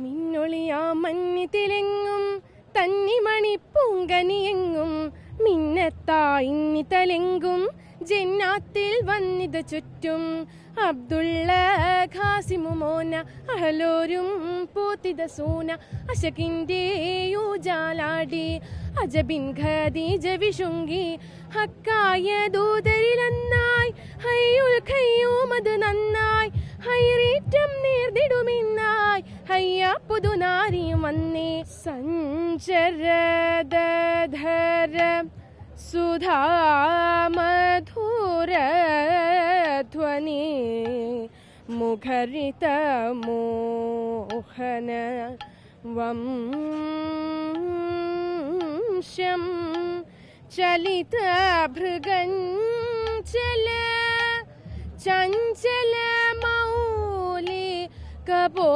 മിന്നൊളിയാ മഞ്ഞിതിലെങ്ങും തന്നിമണി പൂങ്കനിയെങ്ങും മിന്നത്തായിന്നി തലെങ്കും ജന്നാത്തിൽ വന്നിത് ചുറ്റും അബ്ദുള്ള ഖാസിമുമോന അഹലോരും പൂത്തിത സൂന അശകിൻ്റെ യൂജാലാടി അജബിൻ ഖദീജ വിശുങ്കി ഹക്കായ ദൂതരിലന്നായി ഹയ്യുൽ ഖയ്യൂമത് നന്നായി ഹൈറീറ്റം നേർന്നിടുമിന്നായി ഹയ്യ പുതുനാരിയും വന്നേ സഞ്ചരദധര സുധാമധുരധ്വനി മുഖരിത മോഹന വംശം ചലിത ഭൃഗഞ്ചല ചഞ്ചല മൗലി കപോ